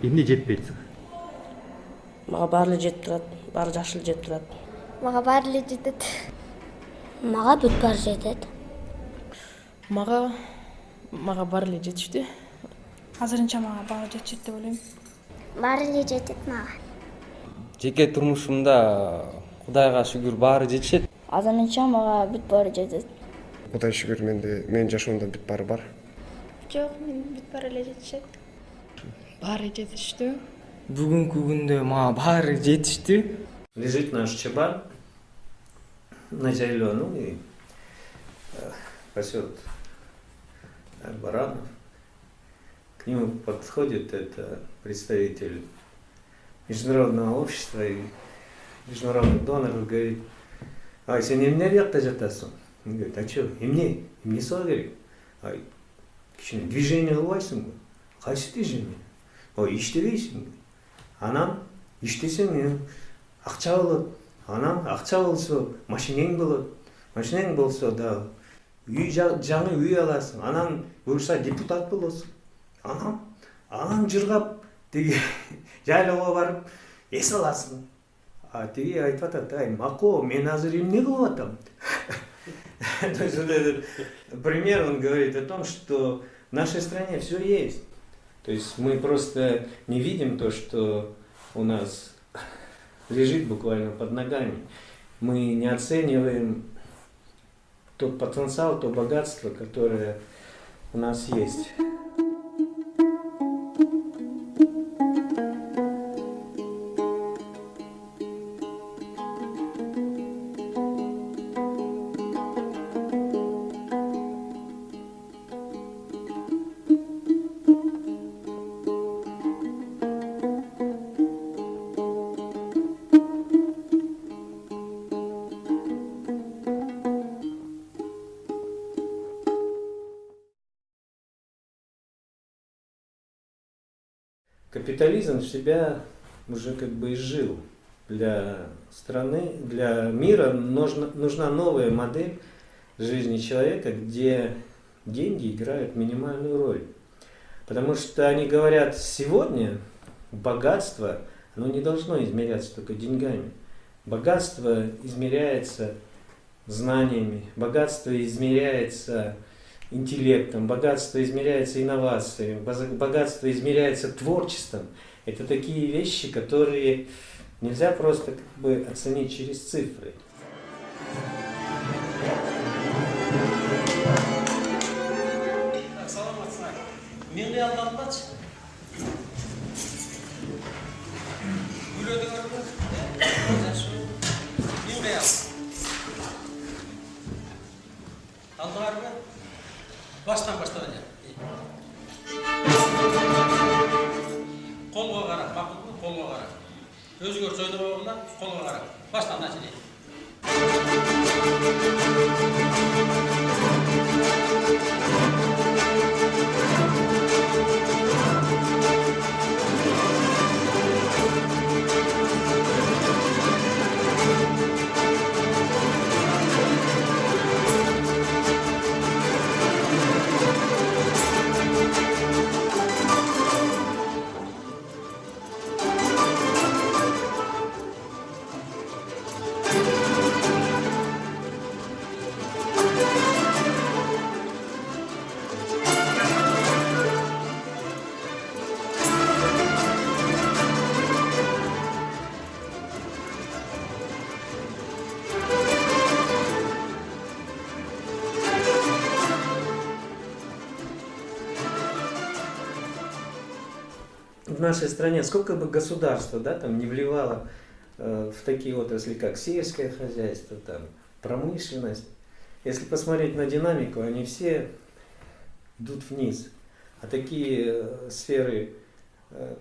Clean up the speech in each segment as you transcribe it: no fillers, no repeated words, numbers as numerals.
эмне жетпейт сага? Мага баары эле жетип турат, баары жакшы эле жетип турат. Мага баары эле жетет. Мага бүт баары жетет. Мага баары эле жетиштүү. Азырынча мага баары жетишет деп ойлойм. Баары эле жетет мага. Жеке турмушумда Кудайга шүгүр баары жетишет. Азырынча мага бүт баары жетет. Кудай шүгүр менин жашоомдо бүт баары бар. Жок, мен бүт баары эле жетишет. Баары жетиштүү. Бүгүнкү күндө мага баары жетиштүү. Лежит наш чабан на зеленом и пасет баранов. К нему подходит это представитель международного общества и международных доноров, говорит: ай, сен эмне биякта жатасың? Он говорит: а чё, эмне сага керек? Ай, кичине движение кылбайсыңбы? Кайсы движение? Ой, иштебейсиңби? Анан иштесең акча болот. Анан акча болсо машинең болот. Машинең болсо дагы жаңы үй аласың. Анан буюрса депутат болосуң. Анан жыргап тиги жайлоого барып эс аласың. А тиги айтып атат: ай, Мако, мен азыр эмне кылып атам? То есть вот этот пример, он говорит о том, что в нашей стране все есть. То есть мы просто не видим то, что у нас лежит буквально под ногами. Мы не оцениваем тот потенциал, то богатство, которое у нас есть. Капитализм в себя уже как бы изжил. Для страны, для мира нужна новая модель жизни человека, где деньги играют минимальную роль. Потому что они говорят, сегодня богатство, оно не должно измеряться только деньгами. Богатство измеряется знаниями, богатство измеряется интеллектом, богатство измеряется инновациями, богатство измеряется творчеством. Это такие вещи, которые нельзя просто как бы оценить через цифры. Баштан баштабайын. Колго карап, макулбу, колго карап. Өзгөрчү ойдобогунда колго карап. Баштан начали. В нашей стране сколько бы государство, да, там не вливало в такие отрасли, как сельское хозяйство, там, промышленность, если посмотреть на динамику, они все идут вниз. А такие сферы,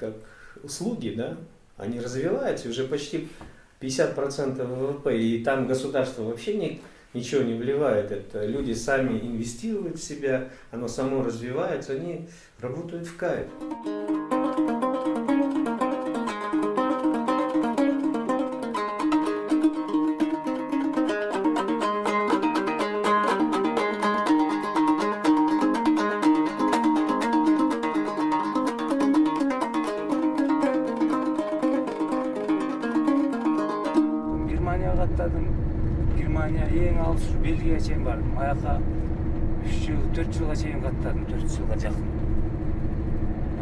как услуги, да, они развиваются, уже почти 50% ВВП, и там государство вообще ничего не вливает. Это люди сами инвестируют в себя, оно само развивается, они работают в кайф. аттадым. Германия ең алыс ушу Бельгияга чейин бардым. Аяка 3 жыл, 4 жылга чейин каттадым, 4 жылга жакын.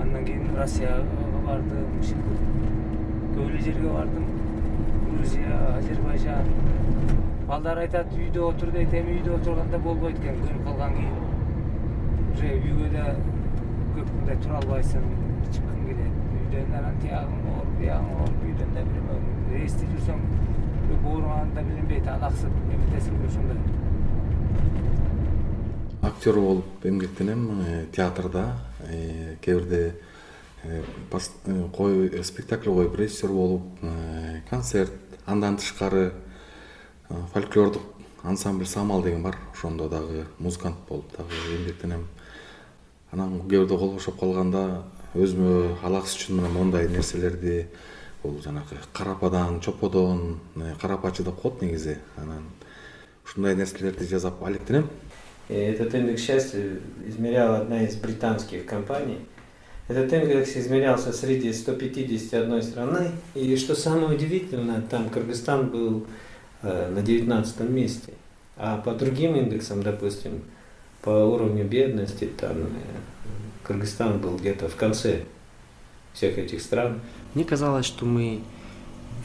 Андан кийин Россияга бардым, көп эле жерге бардым. Грузия, Азербайжан. Балдар айтат, үйдө отур дейт, эми үйдө отурганда болбойт экен, көнүп калган кийин. Уже үйгө да көп мындай тура албайсың, чыккың келет. Үйдөн анан тиягың ооруп, биягың ооруп, үйдөн да биреме рейсте жүрсөң, көп ооруганды да билинбейт, алаксып эметесиң ошондой. Актер болуп эмгектенем театрда, кээ бирде спектакль коюп режиссер болуп, концерт, андан тышкары фольклордук ансамбль Самал деген бар, ошондо дагы музыкант болуп дагы эмгектенем. Анан кээ бирде кол бошоп калганда өзүмө алаксыз үчүн менен мондай нерселерди, бул жанагы карападан, чоподон, карапачы деп коет негизи. Анан ушундай нерселерди жасап алектенем. Этот индекс счастья измеряла одна из британских компаний. Этот индекс измерялся среди 151 страны. И что самое удивительное, там Кыргызстан был на 19 месте. А по другим индексам, допустим, по уровню бедности, там Кыргызстан был где-то в конце всех этих стран. Мне казалось, что мы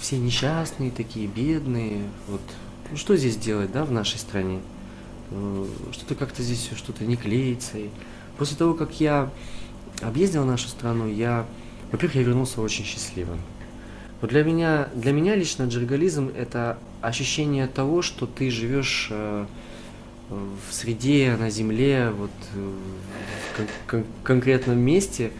все несчастные, такие бедные. Вот. Ну, что здесь делать, да, в нашей стране? Что-то как-то здесь все что-то не клеится. И после того, как я объездил нашу страну, во-первых, я вернулся очень счастливым. Вот для меня лично джергализм — это ощущение того, что ты живешь в среде, на земле, вот, в конкретном месте,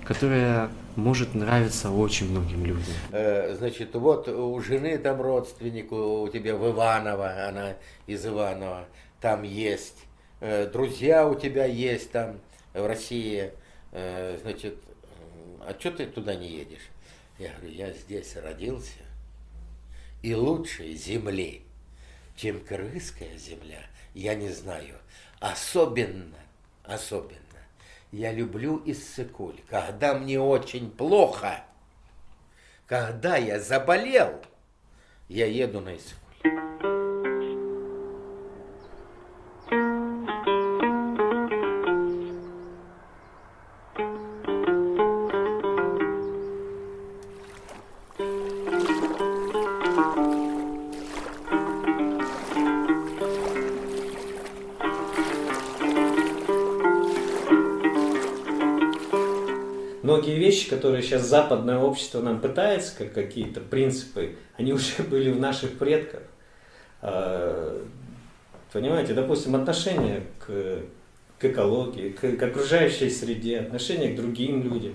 которое может нравиться очень многим людям. Значит, вот у жены там родственник, у тебя в Иваново, она из Иванова, там есть. Друзья у тебя есть там в России. Значит, а что ты туда не едешь? Я говорю, я здесь родился, и лучшей земли, чем кыргызская земля, я не знаю. Особенно, я люблю Иссык-Куль, когда мне очень плохо, когда я заболел, я еду на Иссык-Куль. Многие вещи, которые сейчас западное общество нам пытается, как какие-то принципы, они уже были у наших предков. Понимаете, допустим, отношение к экологии, к окружающей среде, отношение к другим людям.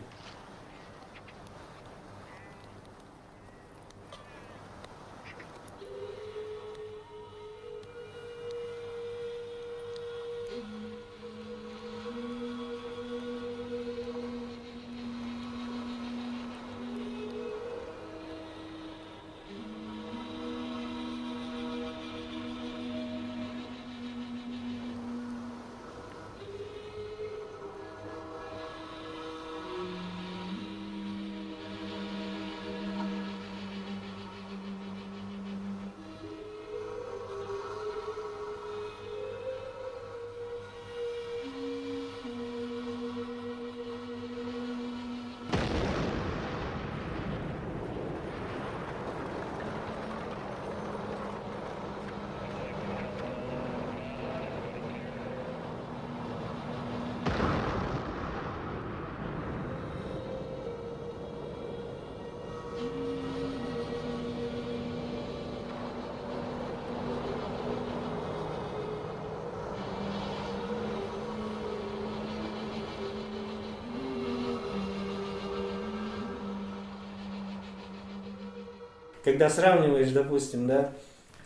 Когда сравниваешь, допустим, да,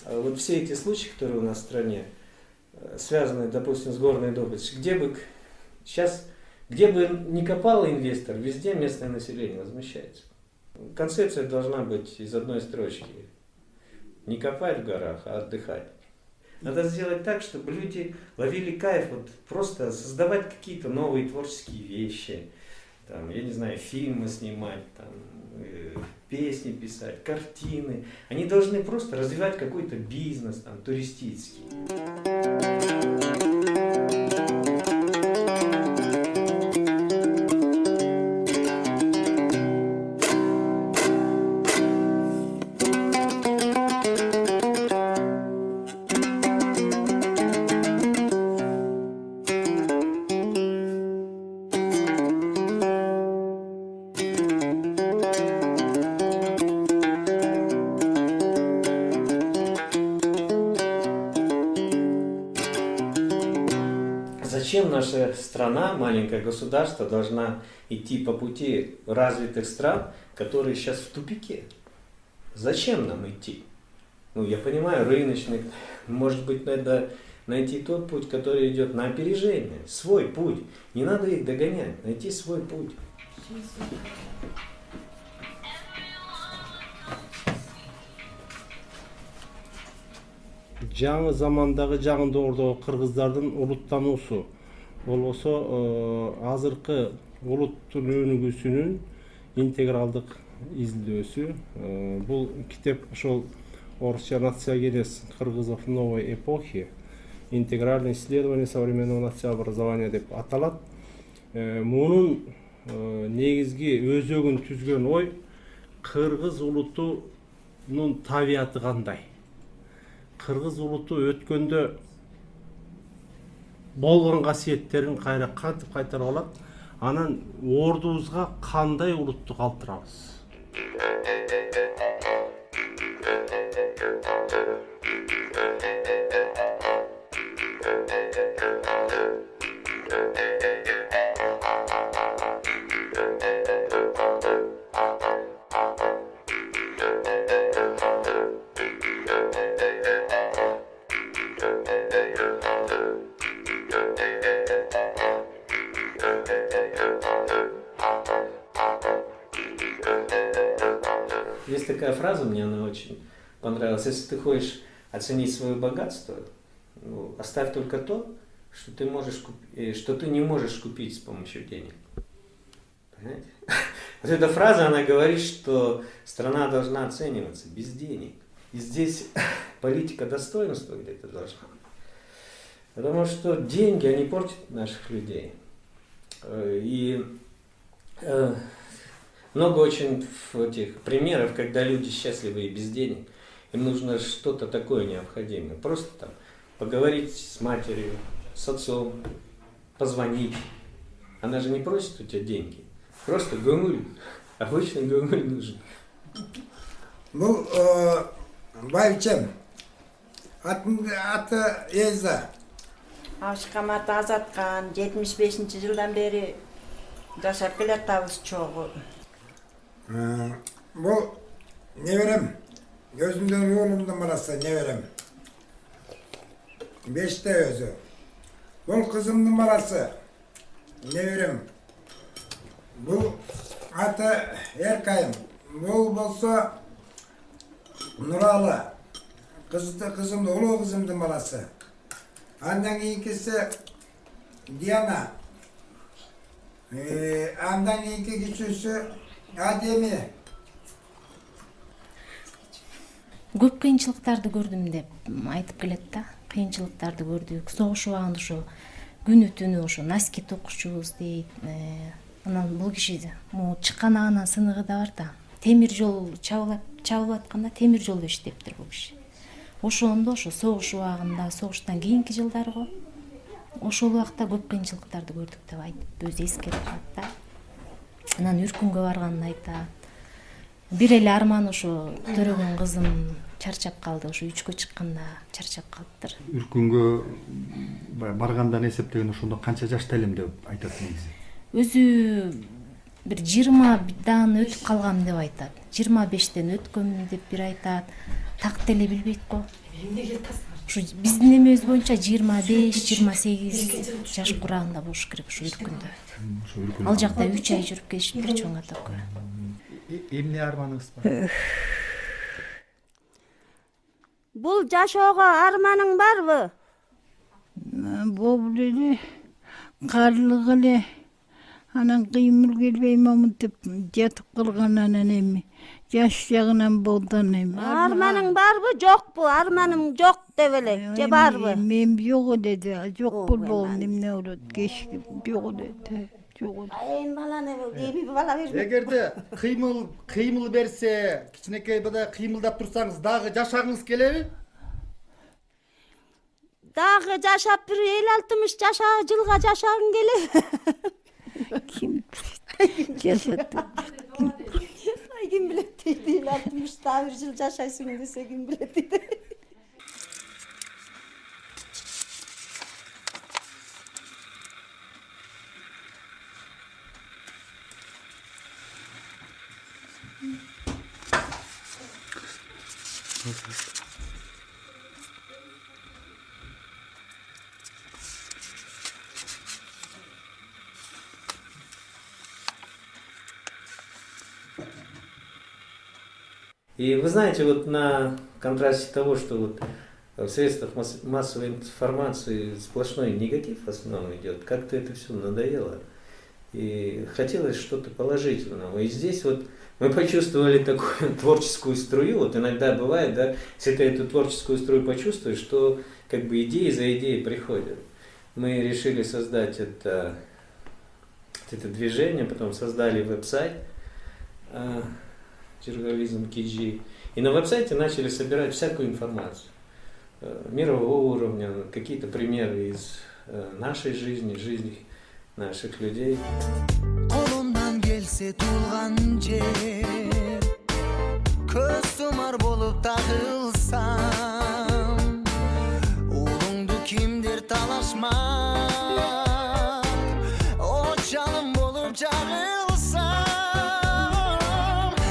вот все эти случаи, которые у нас в стране, связаны, допустим, с горной добычей, где бы ни копал инвестор, везде местное население возмущается. Концепция должна быть из одной строчки. Не копать в горах, а отдыхать. Надо сделать так, чтобы люди ловили кайф, вот просто создавать какие-то новые творческие вещи, там, я не знаю, фильмы снимать, там, песни писать, картины. Они должны просто развивать какой-то бизнес, там, туристический. Зачем наша страна, маленькое государство, должна идти по пути развитых стран, которые сейчас в тупике? Зачем нам идти? Ну, я понимаю, рыночный, может быть, надо найти тот путь, который идет на опережение, свой путь. Не надо их догонять, найти свой путь. Жаңы замандагы жагындоордогу кыргыздардын улуттануусу болбосо азыркы улуттун өнүгүүсүнүн интегралдык изилдөөсү. Бул китеп ошол орусча «Нациогенез кыргызов новой эпохи. Интегральное исследование современного нациообразования» деп аталат. Мунун негизги өзөгүн түзгөн ой кыргыз улутунун табияты кандай? Кыргыз улуту өткөндө болгон касиеттерин кайра кантип кайтарып алат, анан ордубузга кандай улутту калтырабыз? Есть такая фраза, мне она очень понравилась. Если ты хочешь оценить свое богатство, ну, оставь только то, что ты что ты не можешь купить с помощью денег. Понимаете? Вот эта фраза, она говорит, что страна должна оцениваться без денег. И здесь политика достоинства где-то должна быть. Потому что деньги, они портят наших людей. И много очень этих примеров, когда люди счастливы и без денег. Им нужно что-то такое необходимое. Просто там поговорить с матерью, с отцом, позвонить. Она же не просит у тебя деньги. Просто гомуль. Обычный гомуль нужен. Ну, байчем, аты Еза. Авшкамат азаткан 75-жылдан бери жашап келатабыз чогуу. Бұл неберем, өзімден оğlumдун баласы неберем. 5-те өзі. Бұл қызымдың баласы неберем. Бұл аты Еркайым. Бұл болса Нұралы. Қызымды, ұлы қызымдың баласы. Андан кейіnkisi Диана. Андан кейінki кичүүсү Адеми. Көп кыйынчылыктарды көрдүм деп айтып келет да. Кыйынчылыктарды көрдүк. Согуш убагында ошо күнү түнү ошо носки токучубуз дейт. Анан бул киши чыккан агынан сыныгы да бар да. Темир жол чабылып атканда темир жолдо иштептир бул киши. Ошондо ошо согуш убагында, согуштан кийинки жылдары го. Ошол убакта көп кыйынчылыктарды көрдүк деп айтып өзү эскерип калат да. Анан Үркүнгө барганын айтат. Бир эле арман ошо төрөгөн кызым чарчап калды, ошо 3кө чыкканда чарчап калыптыр. Үркүнгө баргандан эсептеген ошондо канча жашта элем деп айтат негизи. Өзү бир 20дан өтүп калгам деп айтат. 25тен өткөм деп бир айтат. Такты эле билбейт го. Ушу биздин эмебиз боюнча 25-28 жаш курагында болуш керек ушу Үркүндө. Ал жакта 3 ай жүрүп келишиптир чоң атакы. Эмне арманыңыз бар? Бул жашоого арманың барбы? Болду эле, карлык эле Анан кыймыл келбей момунтип жатып калган анан эми. Жаш жагынан болдан эми. Арманың барбы, жокпу? Арманым жок деп эле, же барбы? Мен жок деди. Жок болбогон эмне болот? Кечки жок деди. Эми баланы эми бала берме. Эгерде кыймыл берсе, кичинекей бада кыймылдап турсаңыз, дагы жашагыңыз келеби? Дагы жашап бир 50-60 жылга жашагың келеби? Ким жашат? Ким билет дейди, 50 бир жыл жашайсың десе ким билет дейди. И вы знаете, вот на контрасте того, что вот в средствах массовой информации сплошной негатив в основном идет, как-то это все надоело. И хотелось что-то положительного. И здесь вот мы почувствовали такую творческую струю. Вот иногда бывает, да, если ты эту творческую струю почувствуешь, что как бы идеи за идеей приходят. Мы решили создать это движение, потом создали веб-сайт Журнализм KG. И на веб-сайте начали собирать всякую информацию мирового уровня, какие-то примеры из нашей жизни, жизни наших людей. Колумдан келсе тулган жер, көз сумар болуп тагылсам, улуңду кимдир талашмак, от жалын болуп жагылсам,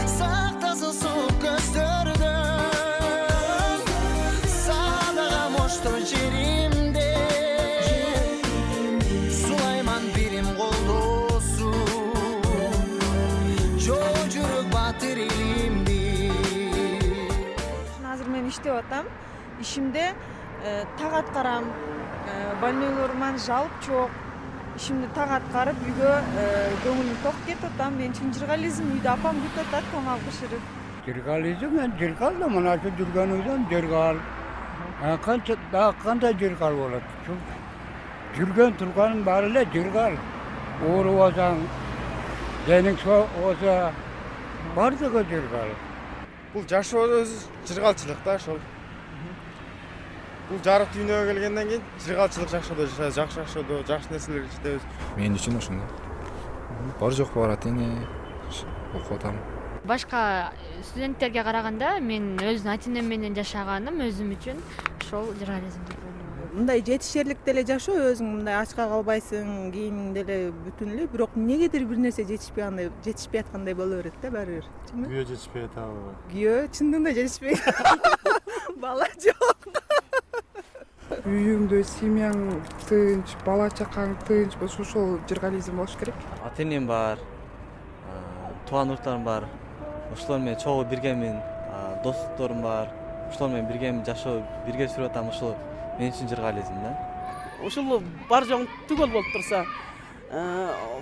сактасын суук көздөрдөн, садага мошто жеримде, сулайман бирим колдосу, жол жүрөк батыр элимди. Азыр мен иштеп атам. Ишимде так аткарам. Больнойлоруман жалп жок. Ишимди так аткарып үйгө көңүлүм ток кетип атам. Мен үчүн журнализм үйдө апам бүтүп атат тоңал бышырып. Журнализм мен жыргал, мына шу жүргөн үйдөн жыргал. Кандай жыргал болот? Жүргөн турганын баары эле жыргал. Ооруп алсаң, денең болсо бардыгы жыргал. Бул жашоо өзү жыргалчылык да ошол. Бул жарык дүйнөгө келгенден кийин жыргалчылык жашоодо жашайбыз, жакшы жашоодо, жакшы нерселерди иштейбиз. Мен үчүн ошондой. Бар жок барат эне окуп атам. Башка студенттерге караганда мен өзүм ата-энем менен жашаганым өзүм үчүн ошол журнализм деп ойлойм. Мындай жетишерлик деле жашоо, өзүң мындай ачка калбайсың, кийимиң деле бүтүн эле, бирок эмнегедир бир нерсе жетишпей аткандай боло берет да баары бир. Күйөө жетишпей атабы? Күйөө чындыгында жетишпей. Бала жок. Үйүңдө семьяң тынч, бала чакаң тынч болсо ошол журнализм болуш керек. Ата-энем бар, тууган урттарым бар. Ошолор менен чогуу биргемин, досторум бар. Ошолор менен биргемин, жашоо бирге сүрүп атам, ошол мен үчүн журнализм да. Ушул бар жогун түгөл болуп турса,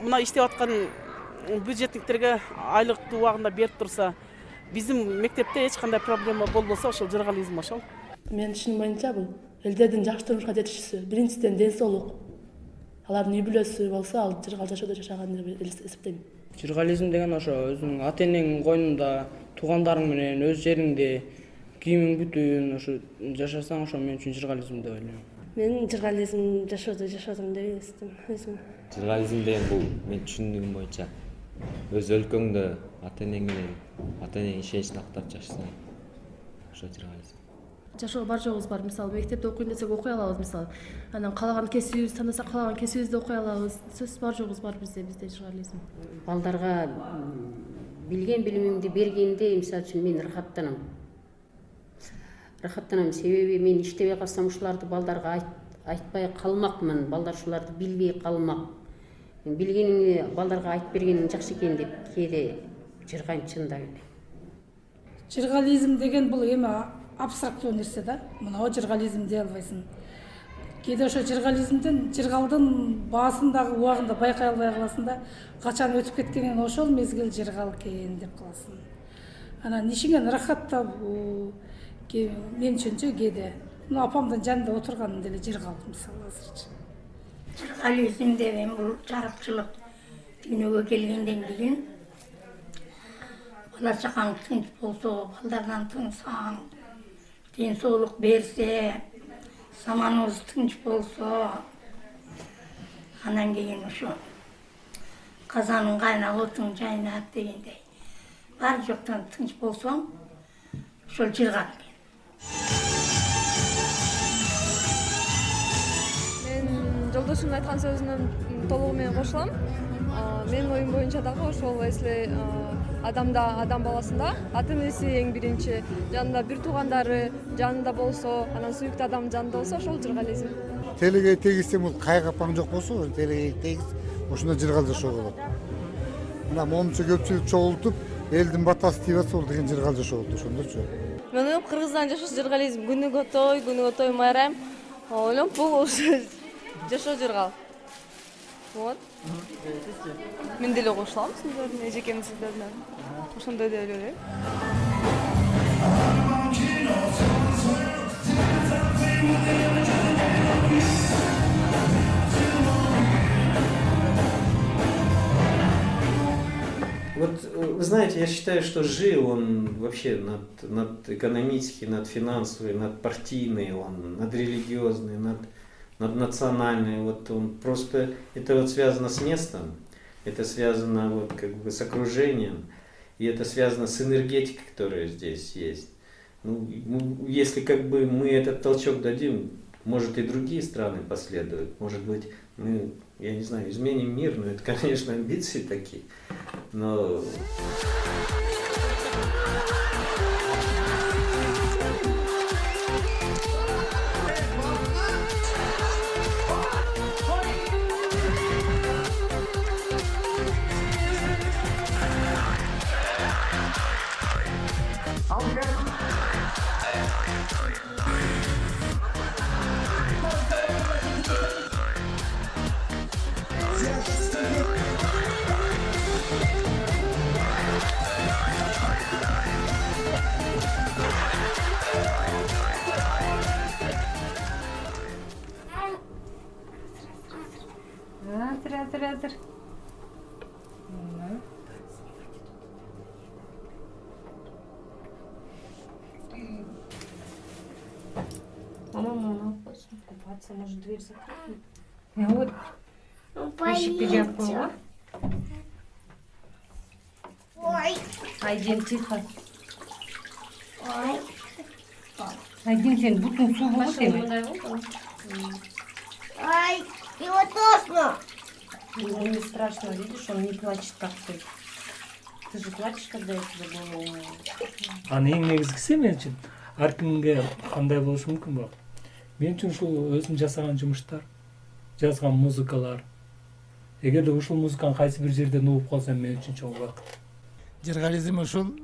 мына иштеп аткан бюджетниктерге айлыктуу убагында берип турса, биздин мектепте эч кандай проблема болбосо, ошол журнализм ошол. Мен түшүнүм боюнча бул элдердин жакшы турмушка жетишүүсү, биринчиден ден соолук. Алардын үй бүлөсү болсо, ал жыргал жашоодо жашаган деп эсептейм. Журнализм деген ошо өзүң ата-энеңдин койнунда, туугандарың менен өз жериңде кийимиң бүтүн, ошо жашасаң, ошо мен үчүн журнализм деп ойлойм. Мен журнализм жашоодо жашадым деп эсептейм өзүм. Журнализм деген бул мен түшүндүгүм боюнча өз өлкөңдө ата-энең менен ата-энеңдин ишеничин актап жашасаң, ошо журнализм. Жашоо бар жогубуз бар. Мисалы мектепте окуйм десек окуй алабыз, мисалы. Анан каалаган кесибибизди тандасак, каалаган кесибибизди окуй алабыз. Сөзсүз бар жогубуз бар бизде журнализм. Балдарга билген билимимди бергенде, мисалы үчүн мен рахаттанам. Рахаттанам, себеби мен иштебей калсам ушуларды балдарга айтпай калмакмын, балдар ушуларды билбей калмак. Билгениңди балдарга айтып бергениң жакшы экен деп кээде жыргайм чындап эле. Журнализм деген бул эми абстрактуу нерсе да. Мына журнализм дей албайсың. Кейде ошо жыргалдын баасындагы убагында байкай албай каласың да, качан өтүп кеткенин ошол мезгил жыргал экен деп каласың. Анан ишиңен рахаттап, мен үчүнчү кээде апамдын жанында отурганым деле жыргал мисалы азырчы. Жыргализмде мен бул жарыкчылык дүйнөгө келгенден кийин бала чакаң тынч болсо, балдардан тынсаң, ден соолук берсе, заманыбыз тынч болсо, анан кийин ошо казаның кайнап отуң жайнап дегендей. Бар жоктон тынч болсоң, ошол жыргал. Мен жолдошумдун айткан сөзүнө толугу менен кошулам. Менин оюм боюнча дагы ошол если адамда, адам баласында ата энеси эң биринчи, жанында бир туугандары жанында болсо, анан сүйүктүү адам жанында болсо, ошол жыргализм. Телеге тегизсең бул кайгапаң жок болсо, телеге тегиз, ошондо жыргал жашоо болот. Мына момчу көпчүлүк чогултуп, элдин батасы тийип атса, бул деген жыргал жашоо болот ошондочу. Мен ойлойм, Кыргызстан жашоосу жыргализм, күнүгө той майрам. Ойлойм, бул жашоо жыргал. Вот. Мен деле кошулам сиздердин, эжекем сиздерден. Ошондой деп ойлойм. Вот вы знаете, я считаю, что ЖИ, он вообще над экономический, над финансовый, над партийный, он над религиозный, над национальный. Вот он просто, это вот связано с местом, это связано вот как бы с окружением, и это связано с энергетикой, которая здесь есть. Ну, если как бы мы этот толчок дадим, может и другие страны последуют, может быть мы, я не знаю, изменим мир, но это, конечно, амбиции такие, но... Hazır. Мама, купаться, может, дверь закрыть? Вот. Еще пиджак. Ой. Айдин, тихо. Ой. Айдин, сен бутын су болот эми. Ай, его тосно. Не страшно, видишь, он не плачет, как ты. Ты же плачешь, когда я тебя говорю. Аны эң негизгиси мен үчүн ар кимге кандай болушу мүмкүн бак. Мен үчүн ушул өзүм жасаган жумуштар, жазган музыкалар. Эгерде ушул музыканы кайсы бир жерден угуп калсам, мен үчүн чоң бакыт. Жыргализм ушул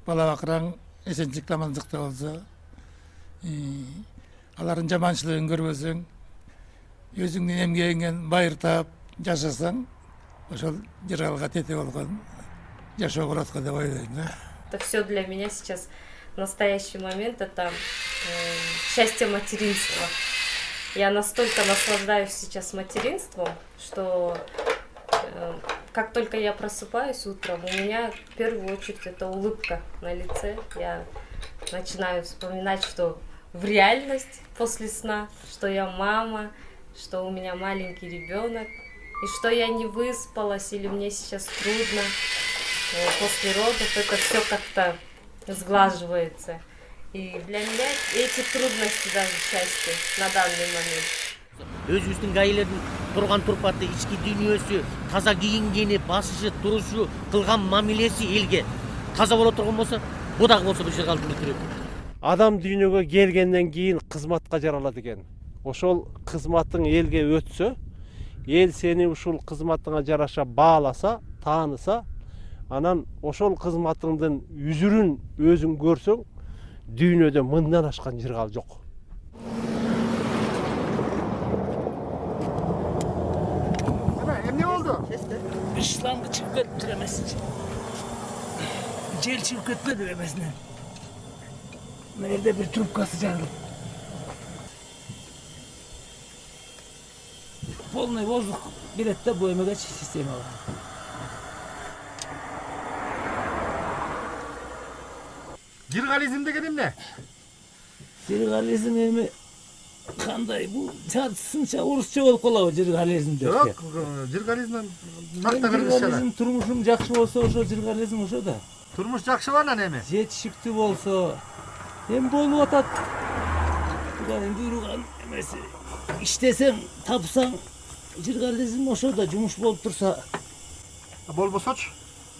бала бакыраң эсенчиликте амандыкта болсо, алардын жаманчылыгын көрбөсөң, өзүңдүн эмгегиңен байыртап жашасаң, ошол жыргалга тете болгон жашоо болот деп ойлойм да. Это все для меня сейчас в настоящий момент, это счастье материнства. Я настолько наслаждаюсь сейчас материнством, что как только я просыпаюсь утром, у меня в первую очередь это улыбка на лице. Я начинаю вспоминать, что в реальность после сна, что я мама, что у меня маленький ребенок, и что я не выспалась или мне сейчас трудно. После родов это все как-то сглаживается. И для меня эти трудности даже счастье на данный момент. Өзүбүздүн гаилелердин турган турпаты, ички дүйнөсү, таза кийингени, басышы, турушу, кылган мамилеси элге таза боло турган болсо, бу дагы болсо бир жыргалып бүтүрөт. Адам дүйнөгө келгенден кийин кызматка жаралат экен. Ошол кызматың элге өтсө, эл сени ушул кызматыңа жараша бааласа, тааныса, анан ошол кызматыңдын үзүрүн өзүң көрсөң, дүйнөдө мындан ашкан жыргал жок. ишламды чыгып кетиптир эмесинчи. Жел чыгып кетпеди эмесинен. Мына жерде бир трубкасы жарылып. Полный воздух берет да бу эмегечи системага. Жиргализм деген эмне? Жиргализм эми кандай бул сынча орусча болуп калабы жиргализм деп? Жок, жиргализм накта кыргызча. Жиргализм турмушум жакшы болсо ошо жиргализм ошо да. Турмуш жакшы анан эми. Жетишиктүү болсо эми болуп атат. Кудайдын буйруган эмеси. Иштесең, тапсаң жиргализм ошо да жумуш болуп турса. Болбосочу?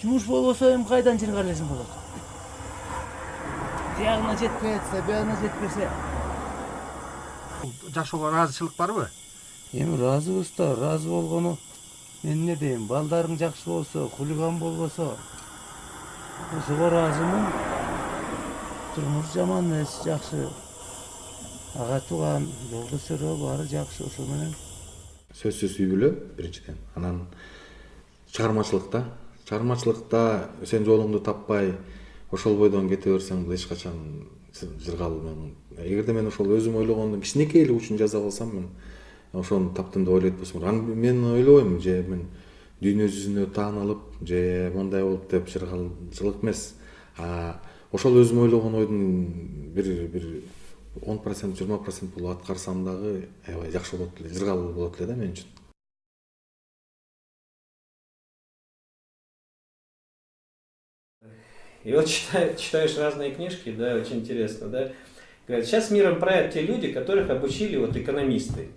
Жумуш болбосо эми кайдан жиргализм болот? Тиягына жетпей атса, биягына жетпесе. Жашоого ыраазычылык барбы? Эми ыраазыбыз да, ыраазы болгону мен эмне дейм, балдарың жакшы болсо, хулиган болбосо ошого ыраазымын. Турмуш жаман эмес, жакшы. Ага тууган, жолдош өрөө баары жакшы ошо менен. Сөзсүз үй бүлө биринчиден. Анан чыгармачылыкта сен жолуңду таппай ошол бойдон кете берсең бул эч качан жыргал менен. Эгерде мен ошол өзүм ойлогондун кичинекей эле учун жаза алсам, мен ошону таптым деп ойлойт болсом, мен ойлобойм же мен дүйнө жүзүнө таанылып же мондай болуп деп жыргалчылык эмес. Ошол өзүм ойлогон ойдун бир 10%, 20% болуп аткарсам дагы аябай жакшы болот эле, жыргал болот эле да мен үчүн. И вот читаешь разные книжки, да, очень интересно, да. Говорят, сейчас миром правят те люди, которых обучили вот экономисты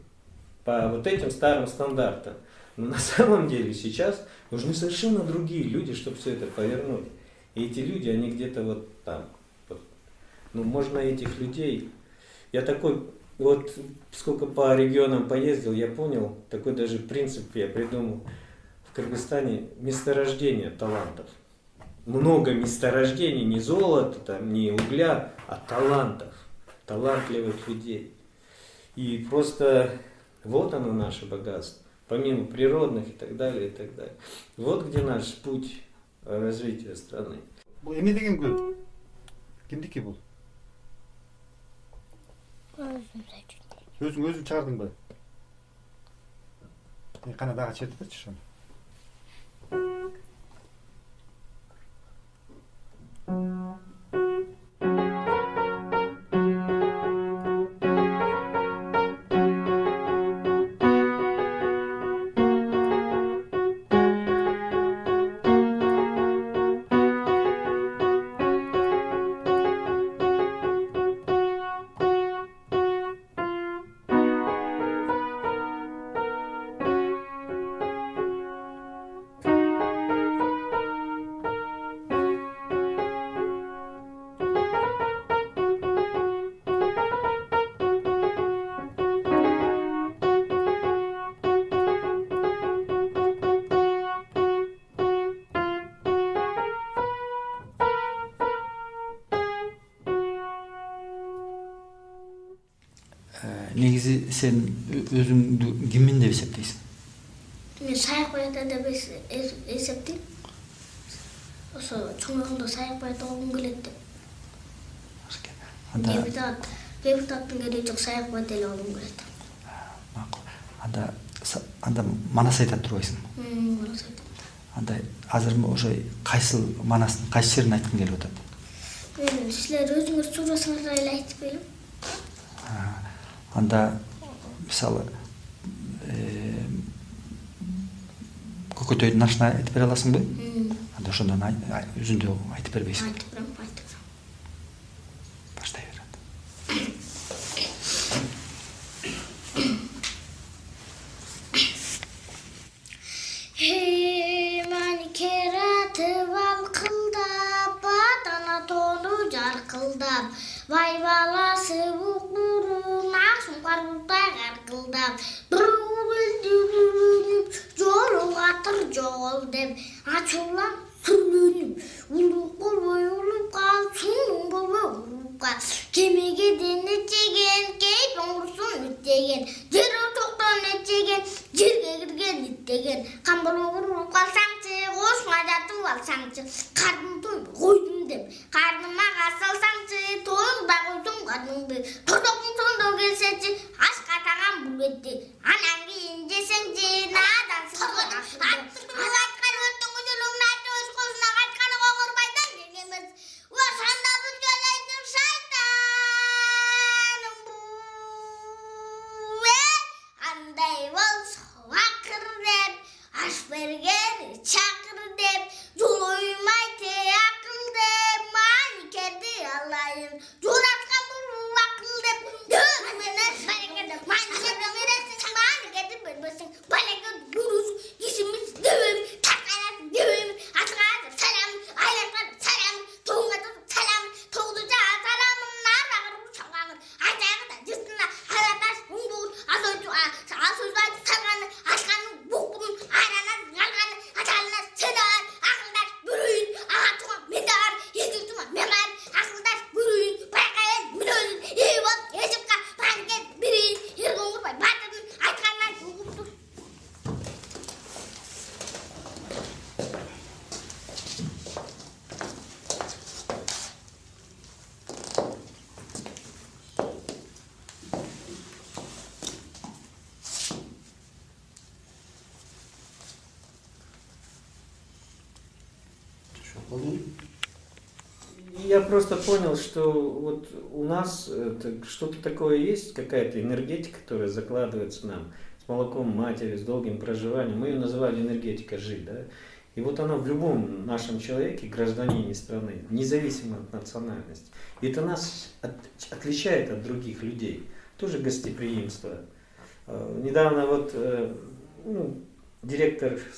по вот этим старым стандартам. Но на самом деле сейчас нужны совершенно другие люди, чтобы все это повернуть. И эти люди, они где-то вот там. Вот. Ну, можно этих людей... Я такой, вот сколько по регионам поездил, я понял, такой даже принцип я придумал. В Кыргызстане месторождение талантов. Много месторождений, не золота, там, не угля, а талантов, талантливых людей. И просто вот оно наше богатство, помимо природных и так далее, и так далее. Вот где наш путь развития страны. Эме деген гүл? Кимдики бул? Өзүң чыгардыңбы? Кана дагы чертип берчи ошону. Негизи сен өзүңдү киммин деп эсептейсиң? Мен Саяк Баята деп эсептейм. Ошо чоңойгондо Саяк Баята болгум келет деп. Депутаттын кереги жок, Саяк Баята эле болгум келет. Макул. Анда манас айтат турбайсыңбы? Манас айтам. Анда азыр ошо кайсыл манастын кайсы жерин айткың келип атат? Мен силер өзүңөр сурасаңар эле айтып берем. Анда мисалы көкөтөйдүн ашына айтып бере аласыңбы? Анда ошондон өзүндө айтып бербейсиң? Айтып берем. Баштай берет. Мани кератып алкылдап, батана тону жаркылдап, бай баласы укурун ашым карбутай каркылдап, бүлдүрүп жолу катыр жол деп, ачуулан сүрүнүп, улуп болбой улуп кал, сунуң болбой улуп кал, кемеге денечеген, кейпин курсун үттеген, жер отуктан этчеген, жерге кирген иттеген, камбалогун алсаңчы, карным тойду койдум деп. Карныма газ салсаңчы, тоюңда койдум карныңды. Тордоктун сондо келсечи, ашка таган бул этти. Анан кийин жесеңчи, наадан сыгын ашты. Айткан өттүң үчүлүгүн айтып өз көзүнө кайтканы коңурбайдан кең эмес. Ошондо бүткөн айтып шайтаным бу. Андай болсо акыр деп, аш берген чакыр деп, жолоймай акыл деп, маникерди алайын, жураткан бул акыл деп, менен шарекет маникерди бересиң, маникерди бербесең, балеге дурус, кишимиз дебем, таканат дебем, атка салам, айланга салам, тоңга салам, тоғду жа саламын, нарагыр чаңгаңыр, айтагы да жыстына, араташ буңбур, асойчу, асойчу салганы, ашканы букун, айранас галганы, аталына седар, акылдаш бүрүйүн, атуга медар, езилтума мемар, акылдаш бүрүйүн, байкайын мүнөзүн, эйбот, эжипка, банкен, бирийин, эргоңурбай, батырдын, айткандан угуптур. Я просто понял, что вот у нас что-то такое есть, какая-то энергетика, которая закладывается нам с молоком матери, с долгим проживанием. Мы ее называли энергетика жить, да? И вот она в любом нашем человеке, гражданине страны, независимо от национальности. И это нас отличает от других людей. Тоже гостеприимство. Недавно вот директор, в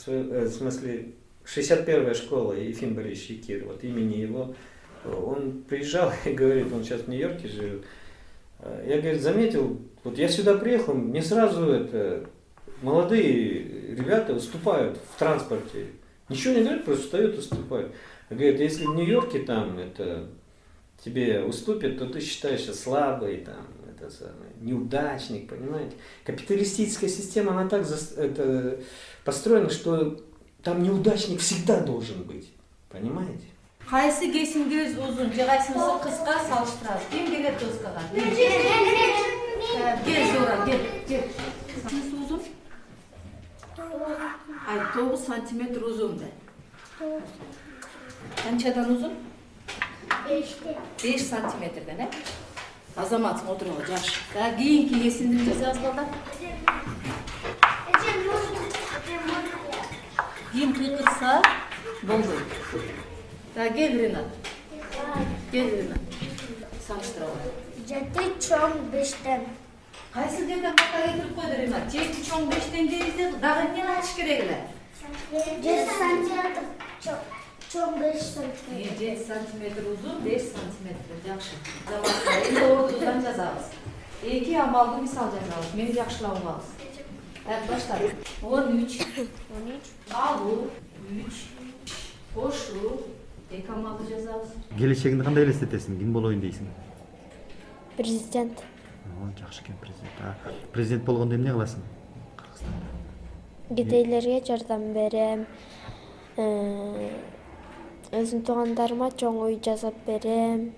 смысле, 61-я школа Ефим Борисович Якир, вот имени его, он приезжал и говорит, он сейчас в Нью-Йорке живет. Я, говорит, заметил, вот я сюда приехал, мне сразу молодые ребята выступают в транспорте. Ничего не говорят, просто встают и выступают. Говорит, если в Нью-Йорке там тебе уступят, то ты считаешься слабый, там, неудачник, понимаете? Капиталистическая система, она так построена, что там неудачник всегда должен быть, понимаете? Кайсы кесиңиз узун, же кайсынысы кыска салыштырабыз. Ким келет кыскага? Кел Зора, кел. Кайсынысы узун? 9 сантиметр узун да. Канчадан узун? 5 сантиметрден, э? Азаматсың, отуруңа, жакшы. Да, кийинки кесимди жасабыз балдар. Кийин кыйкырса болду. Да, гел Ренат. Гел Ренат. Салыштырабыз. 7 чоң 5тен. Кайсы жерден бата кетирип койду Ренат? 7 чоң 5тен келди, дагы эмне айтыш керек эле? 7 сантиметр чоң 5 сантиметр. 7 сантиметр узун, 5 сантиметр. Жакшы. Эми ортодон жазабыз. Эки амалдуу мисал жазабыз. Мени жакшылап алабыз. Баштайлы. 13. Алуу 3. Кошуу 2 амалды жазабыз. Келечегинде кандай элестетесиң? Ким болоюн дейсиң? Президент. Жакшы экен президент. Президент болгондо эмне кыласың? Кыргызстанда. Кедейлерге жардам берем. Өзүм туугандарыма чоң үй жасап берем.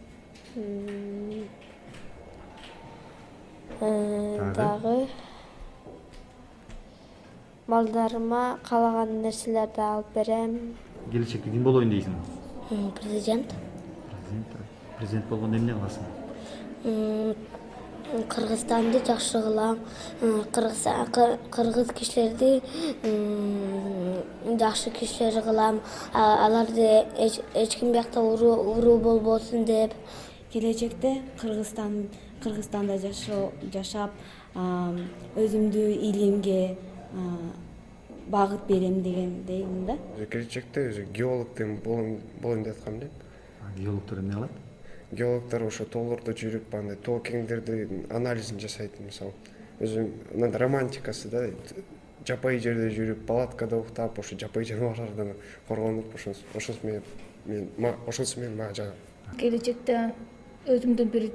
Дагы балдарыма каалаган нерселерди алып берем. Келечекте ким болоюн дейсиң? Президент. Президент болгондо эмне кыласың? Кыргызстанды жакшы кылам. Кыргыз кишилерди жакшы кишилер кылам. Аларды эч ким биякта уруу болбосун деп. Келечекте Кыргызстанда жашап, өзүмдү илимге багыт берем дейм да. Келечекте өзү геологдун болоюн деп аткам элем. Геологдор эмне кылат? Геологдор ошо тоолордо жүрүп, андай тоо кеңдердин анализин жасайт, мисалы. Өзү мындай романтикасы да, жапайы жерде жүрүп, палаткада уктап, ошо жапайы жаныбарлардан коргонуп, ошонусу менен мага жагат. Келечекте өзүмдүн бир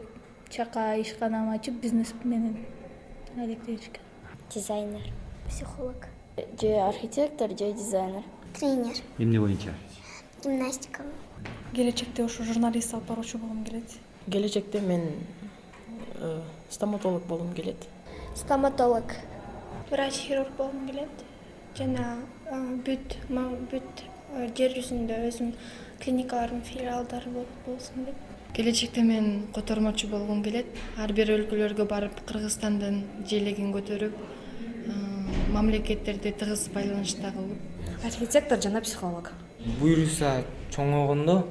чака ишканам ачып, бизнес менен алектенишке. Дизайнер, психолог, же архитектор, же дизайнер. Тренер. Эмне боюнча? Гимнастика. Келечекте ошо журналист алып баруучу болгум келет. Келечекте мен стоматолог болгум келет. Стоматолог. Врач-хирург болгум келет. Жана бүт жер жүзүндө өзүм клиникалардын филиалдары болсун деп. Келечекте мен котормочу болгум келет. Ар бир өлкөлөргө барып Кыргызстандын желегин көтөрүп, мамлекеттерди тыгыз байланышта кылып. Архитектор жана психолог. Буюрса чоңойгондо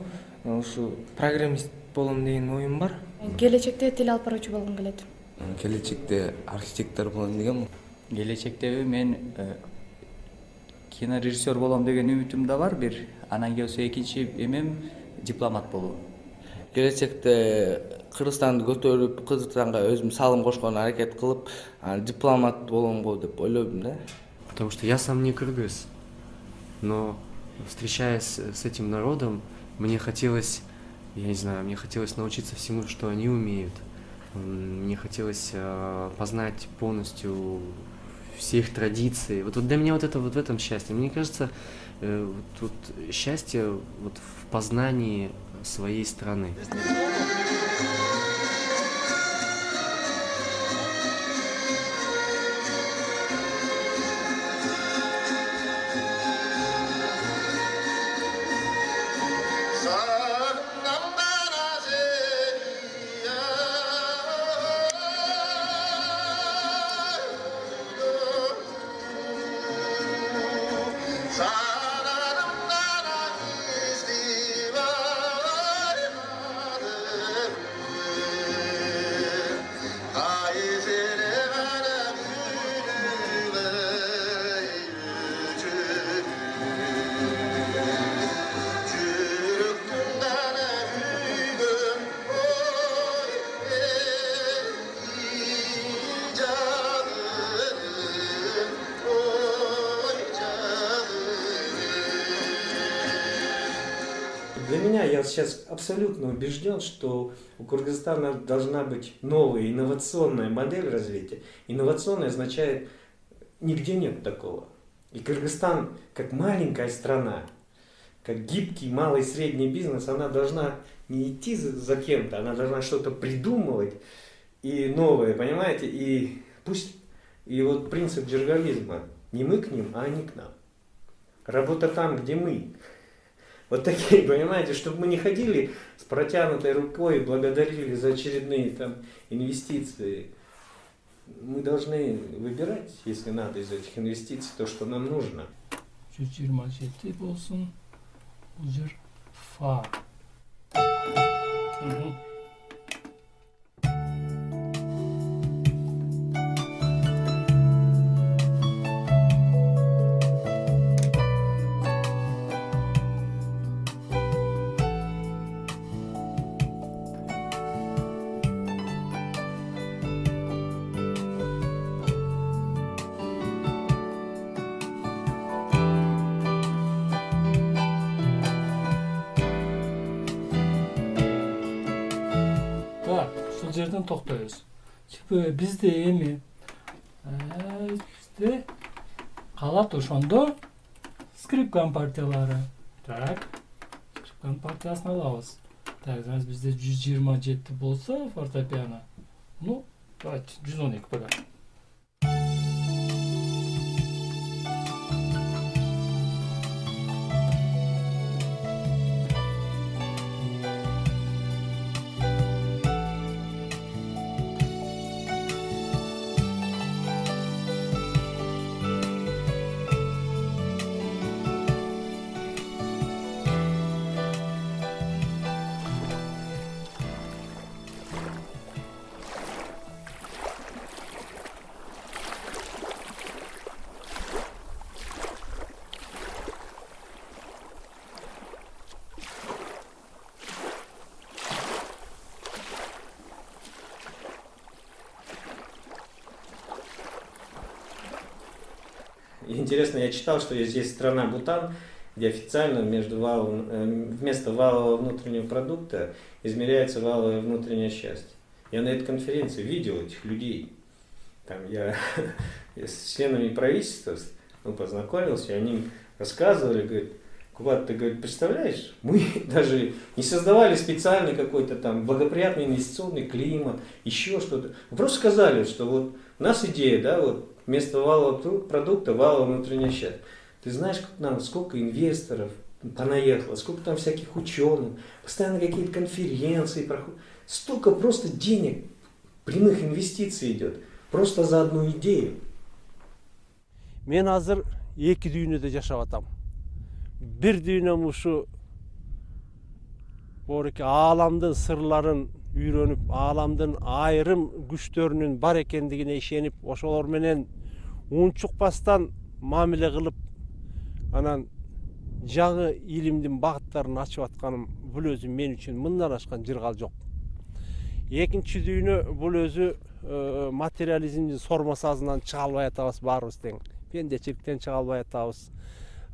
ушу программист болом деген оюм бар. Келечекте тил алып баруучу болгум келет. Келечекте архитектор болом дегем. Келечекте мен кинорежиссер болом деген үмүтүм да бар бир. Анан келсе экинчи эмем дипломат болуу. Келечекте Кыргызстанды көтөрүп, Кыргызстанга өзүм салым кошконго аракет кылып, дипломат болом го деп ойлойм да. Потому что я сам не кыргыз, но встречаясь с этим народом, мне хотелось, я не знаю, мне хотелось научиться всему, что они умеют. Мне хотелось познать полностью все их традиции. Вот для меня вот это вот в этом счастье. Мне кажется, тут счастье вот в познании своей страны. Для меня, я сейчас абсолютно убежден, что у Кыргызстана должна быть новая инновационная модель развития. Инновационная означает, нигде нет такого. И Кыргызстан, как маленькая страна, как гибкий малый и средний бизнес, она должна не идти за кем-то, она должна что-то придумывать и новое, понимаете? И пусть, и вот принцип джергализма, не мы к ним, а они к нам. Работа там, где мы. Вот такие, понимаете, чтобы мы не ходили с протянутой рукой и благодарили за очередные там инвестиции. Мы должны выбирать, если надо, из этих инвестиций то, что нам нужно. 127 болсын, бұл жер фа. Ушул жерден токтойбуз. Бизде эми калат ошондо скрипкан партиялары. Так, скрипкан партиясын алабыз. Так, bizde 127 болса фортепиано. Ну, давайте 112 пока. Интересно, я читал, что есть здесь страна Бутан, где официально вместо валового внутреннего продукта измеряется валовое внутреннее счастье. Я на этой конференции видел этих людей. Там я с членами правительства познакомился, и они рассказывали, говорят, Кубат, ты, говорит, представляешь, мы даже не создавали специальный какой-то там благоприятный инвестиционный климат, еще что-то. Мы просто сказали, что вот у нас идея, да, вот вместо валового продукта валовое внутреннее счастье. Ты знаешь, как нам, сколько инвесторов понаехало, сколько там всяких ученых, постоянно какие-то конференции проходят. Столько просто денег, прямых инвестиций идет, просто за одну идею. Мен азыр 2 дүйнөдө жашап атам. Бир дүйнөм ушу бореке ааламдын сырларын үйрөнүп, ааламдын айрым күчтөрүнүн бар экендигине ишенип, ошолор менен унчукпастан мамиле кылып, анан жагы илимдин багыттарын ачып атканым бул өзү мен үчүн мындан ашкан жыргал жок. Экинчи дүйнө бул өзү материализмдин сормо сазынан чыга албай атабыз баарыбыз тең. Пендечиликтен чыга албай атабыз.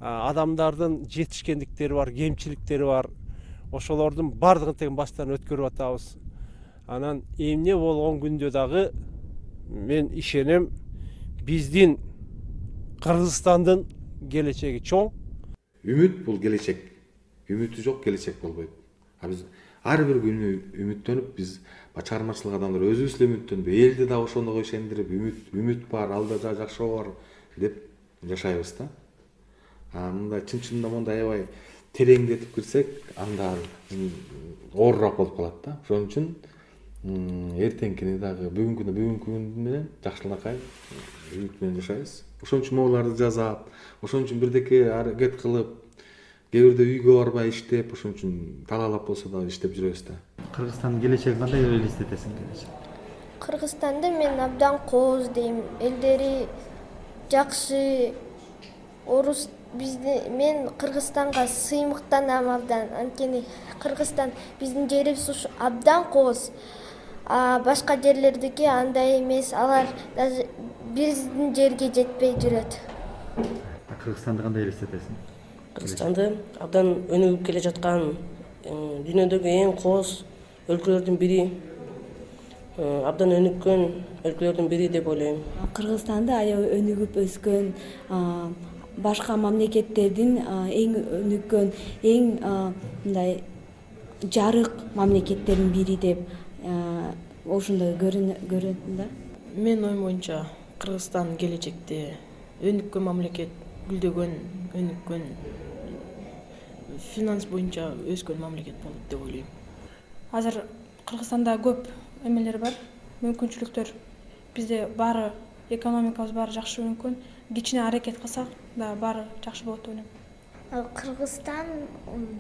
Адамдардын жетишкендиктери бар, кемчиликтери бар. Ошолордун бардыгын тең баштан өткөрүп атабыз. Анан эмне болгон күндө дагы мен ишенем, биздин Кыргызстандын келечеги чоң. Үмүт бул келечек. Үмүтү жок келечек болбойт. Биз ар бир күнү үмүттөнүп, биз чыгармачылык адамдар өзүбүз эле үмүттөнүп, элди да ошондого ишендирип, үмүт бар, алда жакшы бар деп жашайбыз да. Мындай чын-чынында мондай аябай тереңдетип кирсек, анда оорураак болуп калат да. Ошон үчүн эртеңкини дагы бүгүнкү күн менен жакшынакай үмүт менен жашайбыз. Ошон үчүн могуларды жазап, ошон үчүн бирдеке аракет кылып, кээ бирде үйгө барбай иштеп, ошон үчүн талаалап болсо да иштеп жүрөбүз да. Кыргызстандын келечегин кандай элестетесиң келечек? Кыргызстанды мен абдан кооз дейм. Элдери жакшы. Орус мен Кыргызстанга сыймыктанам абдан. Анткени Кыргызстан биздин жерибиз ушу абдан кооз. Башка жерлердики андай эмес, алар даже биздин жерге жетпей жүрөт. Кыргызстанды кандай элестетесиң? Кыргызстанды абдан өнүгүп келе жаткан, дүйнөдөгү эң кооз өлкөлөрдүн бири, абдан өнүккөн өлкөлөрдүн бири деп ойлойм. Кыргызстанды аябай өнүгүп өскөн, башка мамлекеттердин эң өнүккөн, эң мындай жарык мамлекеттердин бири деп ошондой көрүнөт да. Мен оюм боюнча Кыргызстан келечекте өнүккөн мамлекет, гүлдөгөн, өнүккөн, финанс боюнча өскөн мамлекет болот деп ойлойм. Азыр Кыргызстанда көп эмелер бар, мүмкүнчүлүктөр. Бизде баары экономикабыз баары жакшы мүмкүн. Кичине аракет кылсак да баары жакшы болот деп ойлойм. Кыргызстан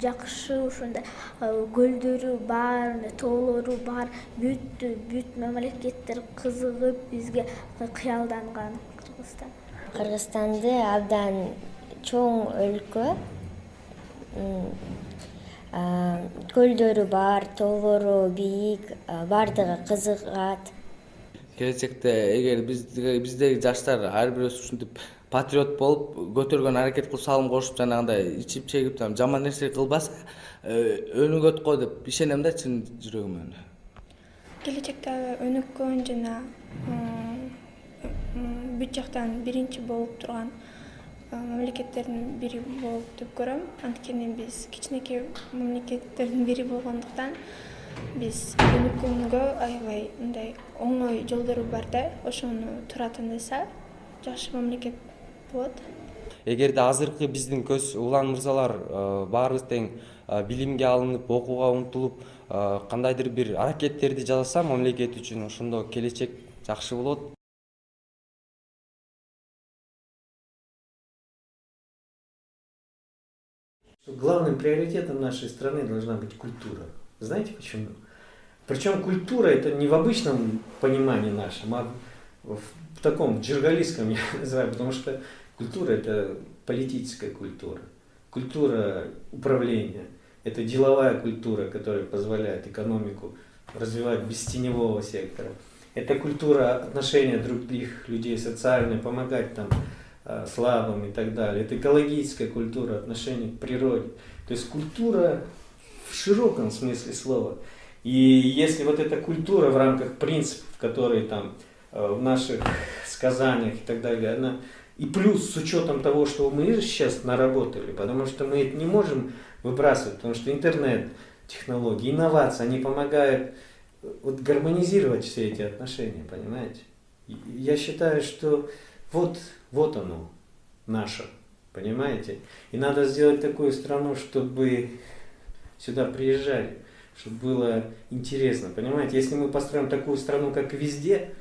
жакшы, ошондой көлдөрү бар, тоолору бар, бүт мамлекеттер кызыгып бизге кыялданган Кыргызстан. Кыргызстанды абдан чоң өлкө. Көлдөрү бар, тоолору бийик, бардыгы кызыгат. Келечекте эгер биздеги жаштар ар бир ушинтип патриот болуп, көтөргөн аракет кылып, салым кошуп, жанагындай ичип чегип, жаман нерсе кылбаса, өнүгөт го деп ишенем да чын жүрөгүмөн. Келечекте өнүккөн жана бүт жактан биринчи болуп турган мамлекеттердин бири болуп деп көрөм. Анткени биз кичинекей мамлекеттердин бири болгондуктан биз өнүккөнгө аябай мындай оңой жолдору бар да, ошону туура тандаса жакшы мамлекет болот. Эгерде азыркы биздин көз улан мырзалар баарыбыз тең билимге алынып, окууга умтулуп, кандайдыр бир аракеттерди жасаса мамлекет үчүн, ошондо келечек жакшы болот. Главным приоритетом нашей страны должна быть культура. Знаете почему? Причем культура это не в обычном понимании нашем, а в таком джергалистском, я называю, потому что культура это политическая культура, культура управления, это деловая культура, которая позволяет экономику развивать без теневого сектора. Это культура отношения других людей, социальная, помогать там слабым и так далее. Это экологическая культура отношений к природе. То есть культура в широком смысле слова. И если вот эта культура в рамках принципов, которые там в наших сказаниях и так далее, она И плюс с учетом того, что мы сейчас наработали, потому что мы это не можем выбрасывать, потому что интернет, технологии, инновации, они помогают вот гармонизировать все эти отношения, понимаете? И я считаю, что вот оно, наше, понимаете? И надо сделать такую страну, чтобы сюда приезжали, чтобы было интересно, понимаете? Если мы построим такую страну, как везде,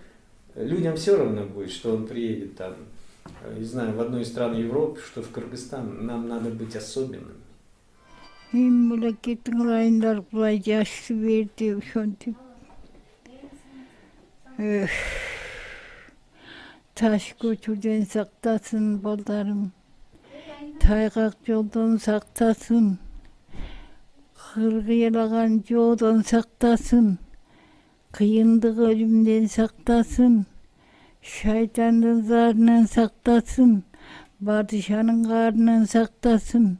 людям все равно будет, что он приедет там, не знаю, в одну из стран Европы, что в Кыргызстан. Нам надо быть особенными. Мемлекеттин ырайындар булай жашты берди ошентип. Таш көчүрдөн сактасын балдарым. Тайгак жолдон сактасын. Кыргыйлаган жолдон сактасын. Кыйындык өлүмдөн сактасын. Шайтандын зарынан сактасын. Падышанын карынан сактасын.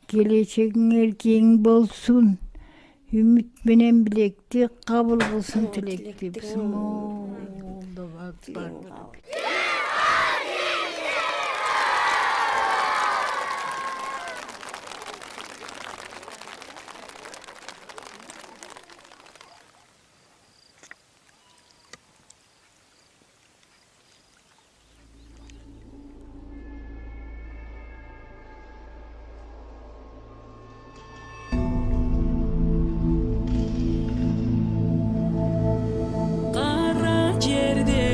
Келечегиңер кең болсун. Үмүт менен билекти кабыл кылсын тилекти. Кара жерде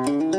Thank you.